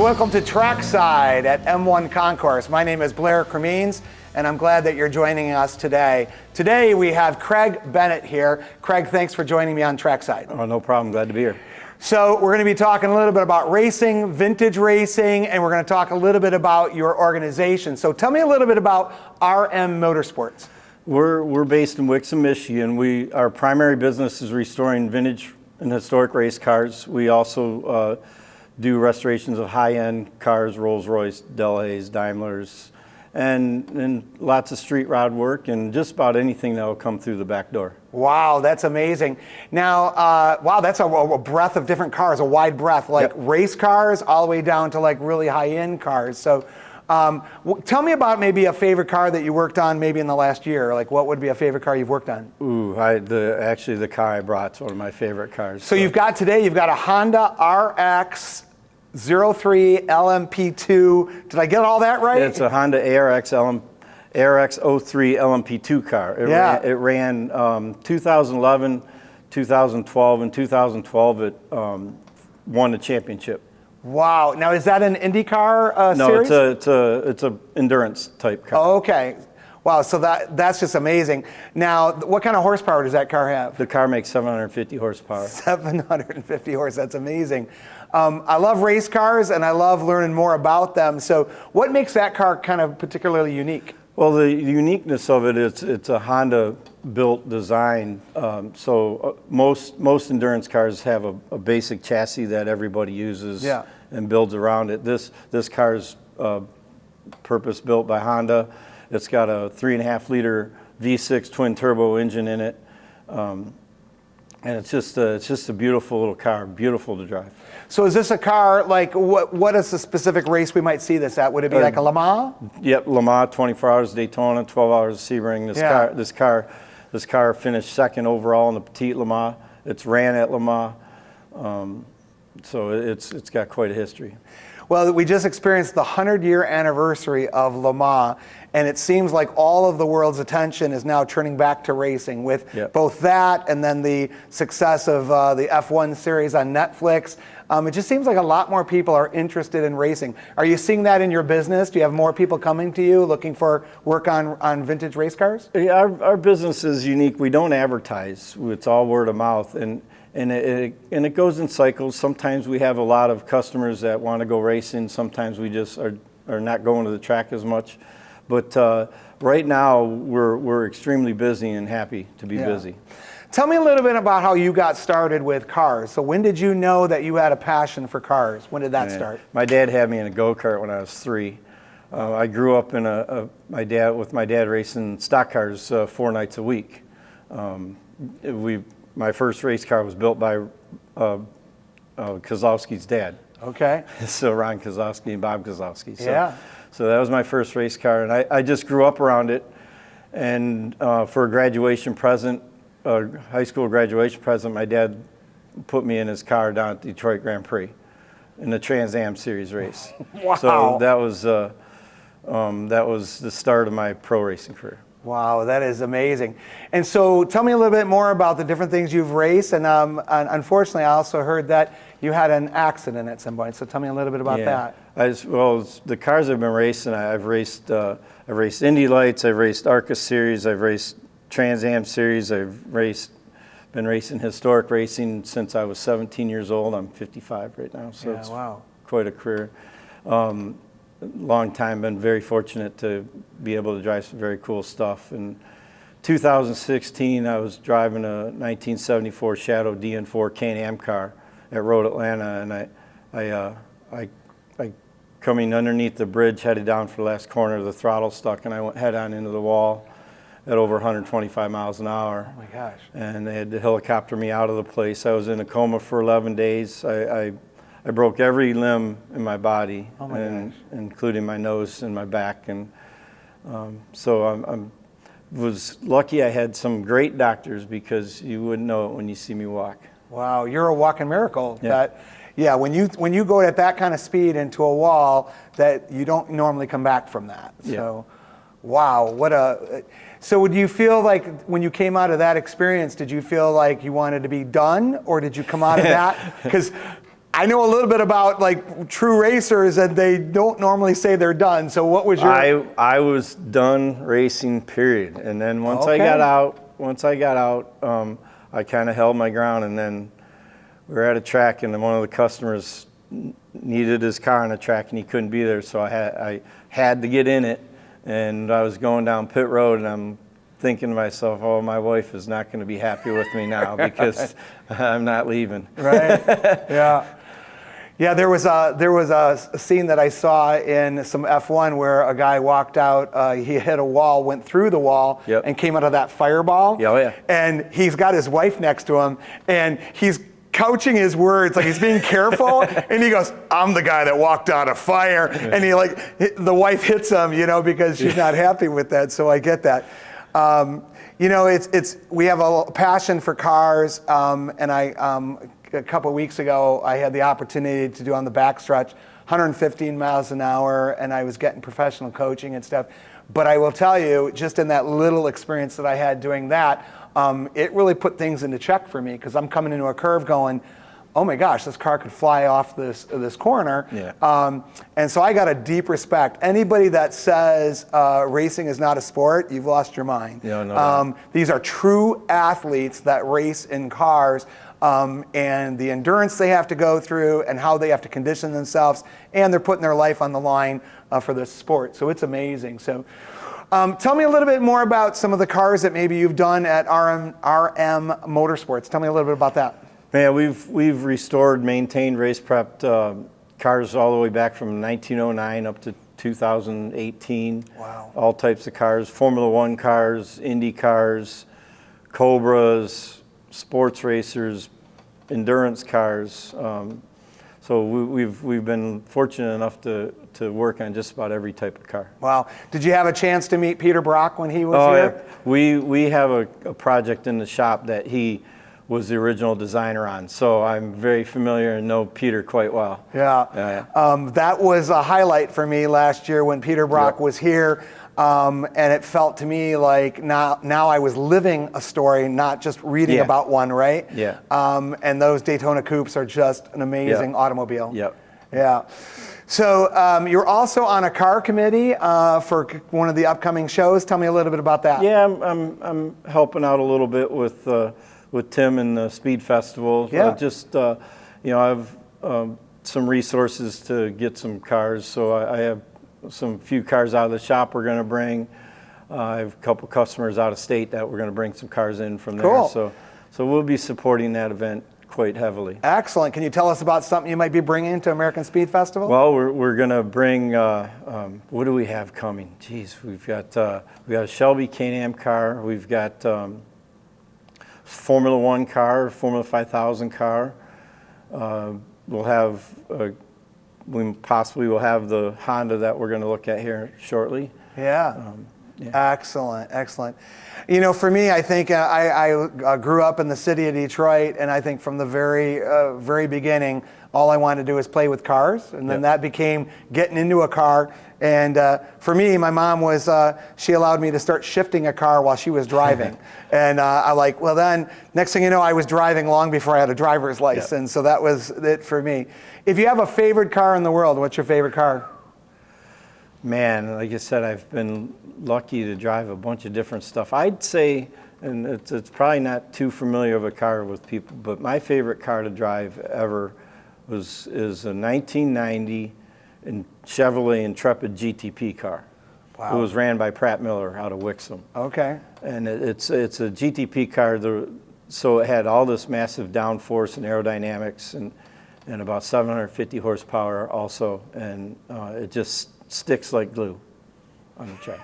welcome to Trackside at M1 Concourse. My name is Blair Cremines, and I'm glad that you're joining us today. Today we have Craig Bennett here. Craig, thanks for joining me on Trackside. Oh, no problem. Glad to be here. So we're going to be talking a little bit about racing, vintage racing, and we're going to talk a little bit about your organization. So tell me a little bit about RM Motorsports. We're based in Wixom, Michigan. Our primary business is restoring vintage and historic race cars. We also do restorations of high-end cars, Rolls-Royce, Delahaye's, Daimlers, and lots of street rod work and just about anything that will come through the back door. Wow, that's amazing. Now, wow, that's a breadth of different cars, a wide breadth, like race cars all the way down to like really high-end cars. So tell me about maybe a favorite car that you worked on maybe in the last year. Like what would be a favorite car you've worked on? Ooh, actually the car I brought is one of my favorite cars. So you've got a Honda RX 03 LMP2. Did I get all that right? It's a Honda ARX 03 LMP2 car. It ran 2011, 2012, and 2012 it won the championship. Wow. Now is that an IndyCar series? No, it's a endurance type car. Oh, okay. Wow, so that's just amazing. Now, what kind of horsepower does that car have? The car makes 750 horsepower. 750 horse, that's amazing. I love race cars and I love learning more about them. So what makes that car kind of particularly unique? Well, the uniqueness of it is it's a Honda built design. Most endurance cars have a basic chassis that everybody uses and builds around it. This car's purpose built by Honda. It's got a 3.5 liter V6 twin turbo engine in it. And it's just a beautiful little car, beautiful to drive. So is this a car, like, what is the specific race we might see this at? Would it be like a Le Mans? Yep, Le Mans, 24 hours Daytona, 12 hours Sebring. This car finished second overall in the Petite Le Mans. It's ran at Le Mans, so it's got quite a history. Well, we just experienced the 100-year anniversary of Le Mans, and it seems like all of the world's attention is now turning back to racing with both that and then the success of the F1 series on Netflix. It just seems like a lot more people are interested in racing. Are you seeing that in your business? Do you have more people coming to you looking for work on vintage race cars? Yeah, our business is unique. We don't advertise. It's all word of mouth. And it goes in cycles. Sometimes we have a lot of customers that want to go racing. Sometimes we just are not going to the track as much. But right now we're extremely busy and happy to be busy. Tell me a little bit about how you got started with cars. So when did you know that you had a passion for cars? When did that start? My dad had me in a go-kart when I was 3. I grew up in with my dad racing stock cars 4 nights a week. My first race car was built by Kozlowski's dad. Okay. So Ron Kozlowski and Bob Kozlowski. So that was my first race car, and I just grew up around it. And for a graduation present, high school graduation present, my dad put me in his car down at the Detroit Grand Prix in the Trans Am Series race. Wow. So that was the start of my pro racing career. Wow, that is amazing. And so tell me a little bit more about the different things you've raced. And unfortunately, I also heard that you had an accident at some point. So tell me a little bit about that. The cars I've been racing, I've raced Indy Lights, I've raced ARCA Series, I've raced Trans Am Series, I've been racing historic racing since I was 17 years old. I'm 55 right now, so it's quite a career. Long time, been very fortunate to be able to drive some very cool stuff. In 2016, I was driving a 1974 Shadow DN4 Can-Am car at Road Atlanta, and I coming underneath the bridge, headed down for the last corner, the throttle stuck, and I went head on into the wall at over 125 miles an hour. Oh my gosh. And they had to helicopter me out of the place. I was in a coma for 11 days. I broke every limb in my body, including my nose and my back. And so I was lucky I had some great doctors, because you wouldn't know it when you see me walk. Wow, you're a walking miracle. When you go at that kind of speed into a wall, that you don't normally come back from that. So, wow, so would you feel like when you came out of that experience, did you feel like you wanted to be done, or did you come out of that? Because I know a little bit about like true racers, and they don't normally say they're done. So what was your? I was done racing, period. And then once I got out, I kind of held my ground. And then we were at a track, and one of the customers needed his car on the track, and he couldn't be there. So I had to get in it, and I was going down pit road, and I'm thinking to myself, oh, my wife is not going to be happy with me now because I'm not leaving. Right. Yeah. Yeah, there was a scene that I saw in some F1 where a guy walked out, he hit a wall, went through the wall, Yep. and came out of that fireball. Oh, yeah. And he's got his wife next to him, and he's couching his words, like he's being careful, and he goes, I'm the guy that walked out of fire. Yeah. And the wife hits him, because she's not happy with that, so I get that. We have a passion for cars, and a couple of weeks ago, I had the opportunity to do on the backstretch 115 miles an hour, and I was getting professional coaching and stuff. But I will tell you, just in that little experience that I had doing that, it really put things into check for me, because I'm coming into a curve going, oh my gosh, this car could fly off this corner. Yeah. And so I got a deep respect. Anybody that says racing is not a sport, you've lost your mind. Yeah, no. These are true athletes that race in cars, and the endurance they have to go through and how they have to condition themselves, and they're putting their life on the line for this sport. So it's amazing. So tell me a little bit more about some of the cars that maybe you've done at RM Motorsports. Tell me a little bit about that. Man, we've restored, maintained, race prepped cars all the way back from 1909 up to 2018. Wow. All types of cars, Formula One cars, Indy cars, Cobras, sports racers, endurance cars. So we've been fortunate enough to work on just about every type of car. Wow. Did you have a chance to meet Peter Brock when he was here? Yeah. We have a project in the shop that he was the original designer on, so I'm very familiar and know Peter quite well. Yeah. That was a highlight for me last year when Peter Brock was here, and it felt to me like now I was living a story, not just reading about one, right? Yeah. And those Daytona Coupes are just an amazing automobile. Yep. Yeah. So you're also on a car committee for one of the upcoming shows. Tell me a little bit about that. Yeah, I'm helping out a little bit with Tim and the Speed Festival. Yeah. I have some resources to get some cars, so I have some few cars out of the shop we're going to bring. I have a couple customers out of state that we're going to bring some cars in from there. Cool. So we'll be supporting that event quite heavily. Excellent. Can you tell us about something you might be bringing to American Speed Festival? Well, we're going to bring, what do we have coming? Geez, we've got a Shelby Can-Am car. We've got Formula One car, Formula 5000 car. We possibly will have the Honda that we're going to look at here shortly. Yeah. Excellent. For me, I think I grew up in the city of Detroit, and I think from the very beginning, all I wanted to do was play with cars, and then that became getting into a car. And for me, my mom she allowed me to start shifting a car while she was driving. And then next thing you know, I was driving long before I had a driver's license. So that was it for me. If you have a favorite car in the world, what's your favorite car? Man, like I said, I've been lucky to drive a bunch of different stuff. I'd say, and it's probably not too familiar of a car with people, but my favorite car to drive ever is a 1990 Chevrolet Intrepid GTP car. Wow. It was ran by Pratt Miller out of Wixom. Okay. And it's a GTP car, so it had all this massive downforce and aerodynamics and about 750 horsepower also, and it just sticks like glue on the track.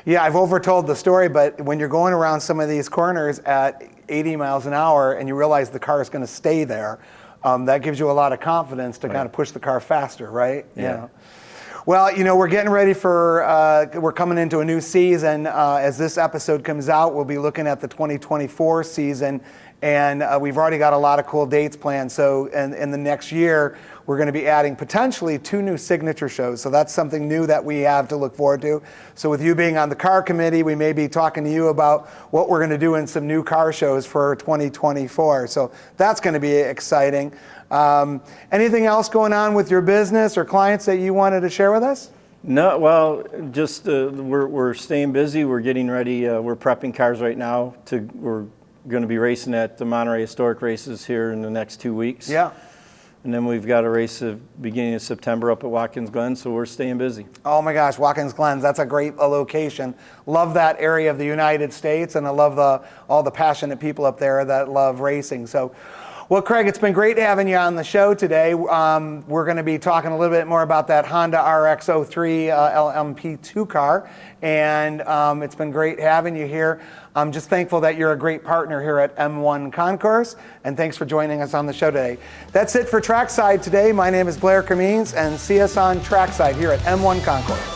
Yeah, I've overtold the story, but when you're going around some of these corners at 80 miles an hour and you realize the car is going to stay there, that gives you a lot of confidence to kind of push the car faster, right? Yeah. Well, we're getting ready we're coming into a new season. As this episode comes out, we'll be looking at the 2024 season, and we've already got a lot of cool dates planned. So in the next year, we're going to be adding potentially 2 new signature shows. So that's something new that we have to look forward to. So with you being on the car committee, we may be talking to you about what we're going to do in some new car shows for 2024. So that's going to be exciting. Anything else going on with your business or clients that you wanted to share with us? No, well, just we're staying busy. We're getting ready. We're prepping cars right now. We're going to be racing at the Monterey Historic Races here in the next 2 weeks. Yeah. And then we've got a race at beginning of September up at Watkins Glen, so we're staying busy. Oh my gosh, Watkins Glen, that's a great location. Love that area of the United States, and I love all the passionate people up there that love racing. So, well, Craig, it's been great having you on the show today. We're going to be talking a little bit more about that Honda RX-03 LMP2 car, and it's been great having you here. I'm just thankful that you're a great partner here at M1 Concourse, and thanks for joining us on the show today. That's it for Trackside today. My name is Blair Camines, and see us on Trackside here at M1 Concourse.